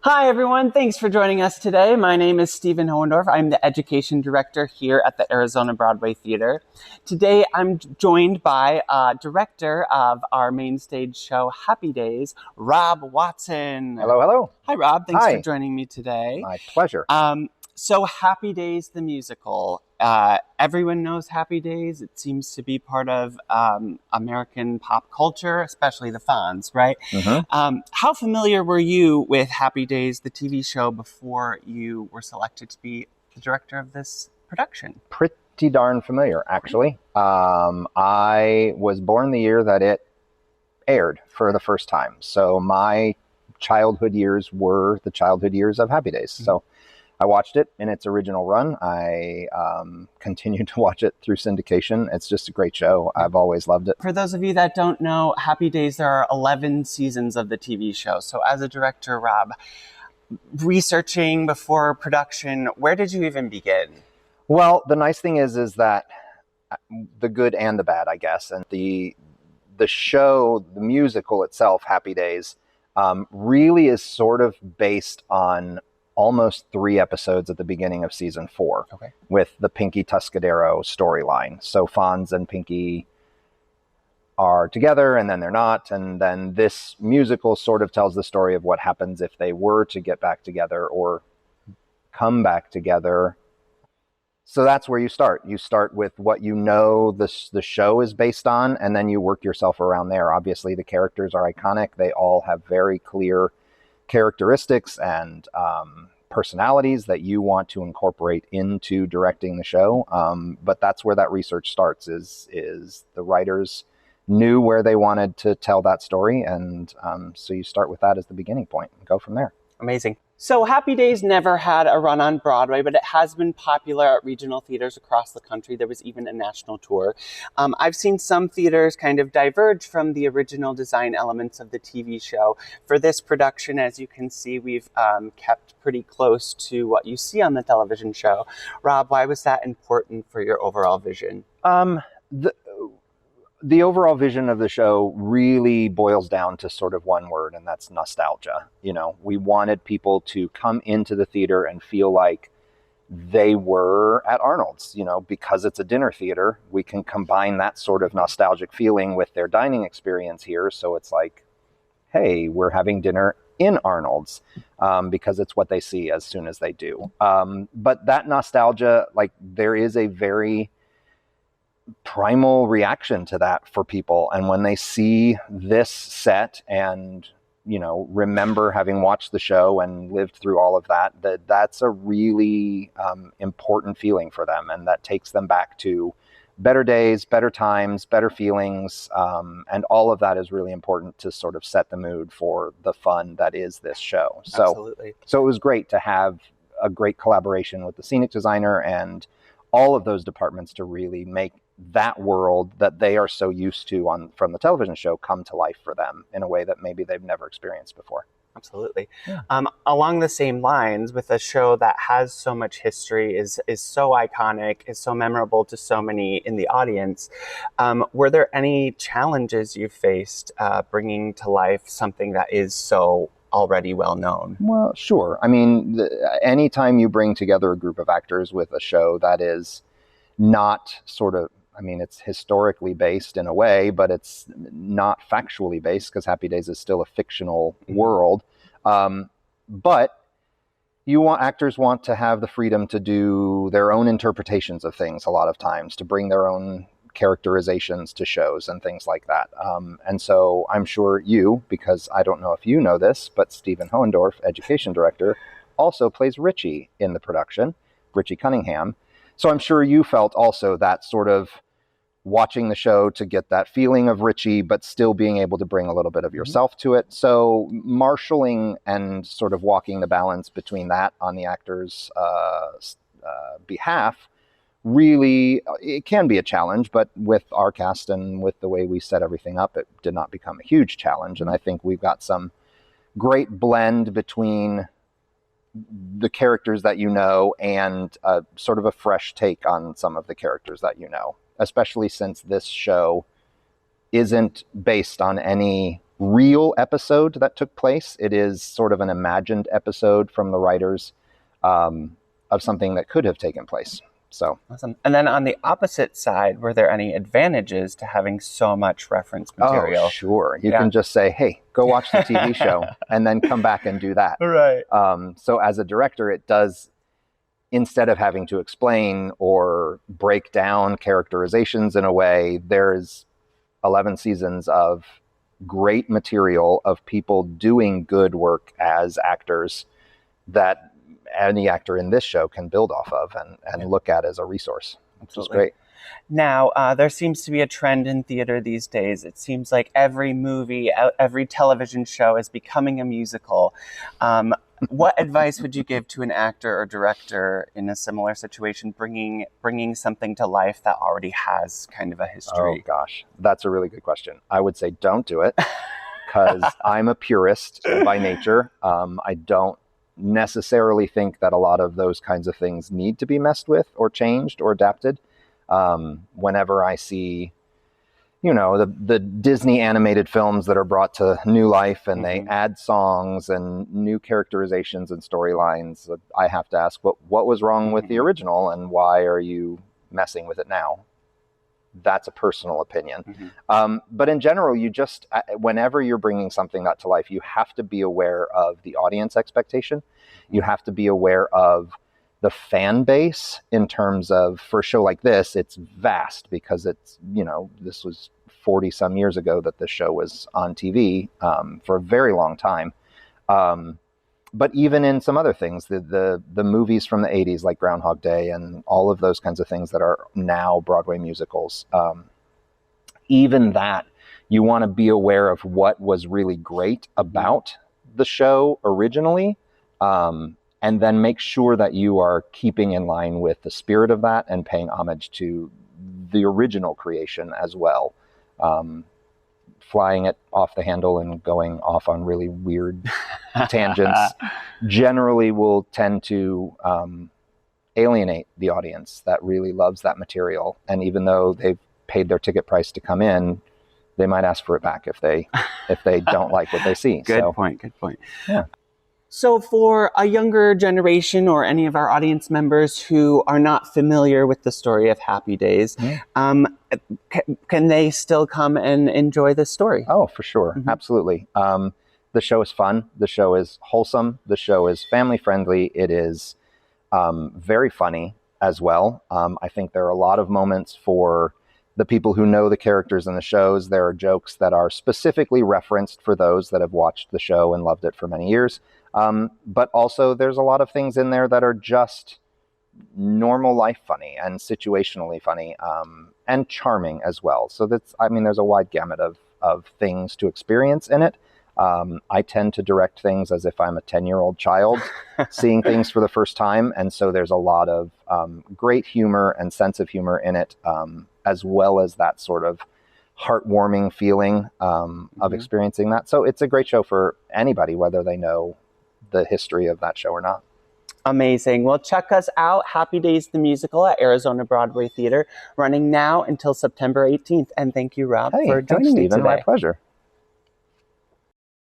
Hi, everyone. Thanks for joining us today. My name is Stephen Hohendorf. I'm the Education Director here at the Arizona Broadway Theater. Today, I'm joined by Director of our main stage show, Happy Days, Rob Watson. Hello, hello. Hi, Rob. Thanks Hi. for joining me today. My pleasure. So Happy Days, the musical. Everyone knows Happy Days. It seems to be part of American pop culture, especially the fans, right? Mm-hmm. How familiar were you with Happy Days, the TV show, before you were selected to be the director of this production? Pretty darn familiar, actually. I was born the year that it aired for the first time. So my childhood years were the childhood years of Happy Days. Mm-hmm. So I watched it in its original run. I continued to watch it through syndication. It's just a great show. I've always loved it. For those of you that don't know, Happy Days, there are 11 seasons of the TV show. So as a director, Rob, researching before production, where did you even begin? Well, the nice thing is that the good and the bad, I guess. And the show, the musical itself, Happy Days, really is sort of based on almost 3 episodes at the beginning of season 4, okay, with the Pinky Tuscadero storyline. So Fonz and Pinky are together and then they're not. And then this musical sort of tells the story of what happens if they were to get back together or come back together. So that's where you start. You start with what you know the show is based on, and then you work yourself around there. Obviously, the characters are iconic. They all have very clear characteristics and personalities that you want to incorporate into directing the show. But that's where that research starts, is the writers knew where they wanted to tell that story. And so you start with that as the beginning point and go from there. Amazing. So Happy Days never had a run on Broadway, but it has been popular at regional theaters across the country. There was even a national tour. I've seen some theaters kind of diverge from the original design elements of the TV show. For this production, as you can see, we've kept pretty close to what you see on the television show. Rob, why was that important for your overall vision? The overall vision of the show really boils down to sort of one word, and that's nostalgia. You know, we wanted people to come into the theater and feel like they were at Arnold's. You know, because it's a dinner theater, we can combine that sort of nostalgic feeling with their dining experience here. So it's like, hey, we're having dinner in Arnold's, because it's what they see as soon as they do. But that nostalgia, like, there is a very primal reaction to that for people. And when they see this set and, you know, remember having watched the show and lived through all of that, that's a really important feeling for them. And that takes them back to better days, better times, better feelings. And all of that is really important to sort of set the mood for the fun that is this show. Absolutely. So it was great to have a great collaboration with the scenic designer and all of those departments to really make that world that they are so used to from the television show come to life for them in a way that maybe they've never experienced before. Absolutely. Yeah. Along the same lines, with a show that has so much history, is so iconic, is so memorable to so many in the audience, were there any challenges you faced bringing to life something that is so already well known? Well, sure. I mean, anytime you bring together a group of actors with a show that is not sort of, I mean, it's historically based in a way, but it's not factually based because Happy Days is still a fictional world. But actors want to have the freedom to do their own interpretations of things a lot of times, to bring their own characterizations to shows and things like that. And so I'm sure because I don't know if you know this, but Stephen Hohendorf, Education Director, also plays Richie in the production, Richie Cunningham. So I'm sure you felt also that sort of watching the show to get that feeling of Richie, but still being able to bring a little bit of yourself to it. So marshaling and sort of walking the balance between that on the actor's behalf, really, it can be a challenge, but with our cast and with the way we set everything up, it did not become a huge challenge. And I think we've got some great blend between the characters that you know and sort of a fresh take on some of the characters that you know, especially since this show isn't based on any real episode that took place. It is sort of an imagined episode from the writers of something that could have taken place. So awesome. And then on the opposite side, were there any advantages to having so much reference material? Oh, sure. You can just say, hey, go watch the TV show and then come back and do that. Right. So as a director, it does, instead of having to explain or break down characterizations in a way, there's 11 seasons of great material of people doing good work as actors that any actor in this show can build off of and look at as a resource, which is great. Now, there seems to be a trend in theater these days. It seems like every movie, every television show is becoming a musical. What advice would you give to an actor or director in a similar situation, bringing something to life that already has kind of a history? Oh, gosh. That's a really good question. I would say don't do it, because I'm a purist by nature. I don't necessarily think that a lot of those kinds of things need to be messed with or changed or adapted. Whenever I see, the Disney animated films that are brought to new life and they add songs and new characterizations and storylines, I have to ask what was wrong with the original and why are you messing with it now? That's a personal opinion. But in general, you just, whenever you're bringing something that to life, you have to be aware of the audience expectation. You have to be aware of the fan base in terms of, for a show like this, it's vast because it's, this was 40 some years ago that the show was on TV for a very long time. But even in some other things, the movies from the 80s like Groundhog Day and all of those kinds of things that are now Broadway musicals, even that, you want to be aware of what was really great about the show originally, and then make sure that you are keeping in line with the spirit of that and paying homage to the original creation as well. Flying it off the handle and going off on really weird tangents generally will tend to alienate the audience that really loves that material. And even though they've paid their ticket price to come in, they might ask for it back if they don't like what they see. Good point. Yeah. So for a younger generation or any of our audience members who are not familiar with the story of Happy Days, can they still come and enjoy this story? Oh, for sure. Absolutely. The show is fun. The show is wholesome. The show is family friendly. It is very funny as well. I think there are a lot of moments for the people who know the characters in the shows. There are jokes that are specifically referenced for those that have watched the show and loved it for many years. But also there's a lot of things in there that are just normal life funny and situationally funny, and charming as well. So there's a wide gamut of things to experience in it. I tend to direct things as if I'm a 10-year-old child seeing things for the first time. And so there's a lot of great humor and sense of humor in it, as well as that sort of heartwarming feeling of experiencing that. So it's a great show for anybody, whether they know the history of that show or not. Amazing. Well, check us out, Happy Days the Musical at Arizona Broadway Theater, running now until September 18th. And thank you, Rob, for joining me today. My pleasure.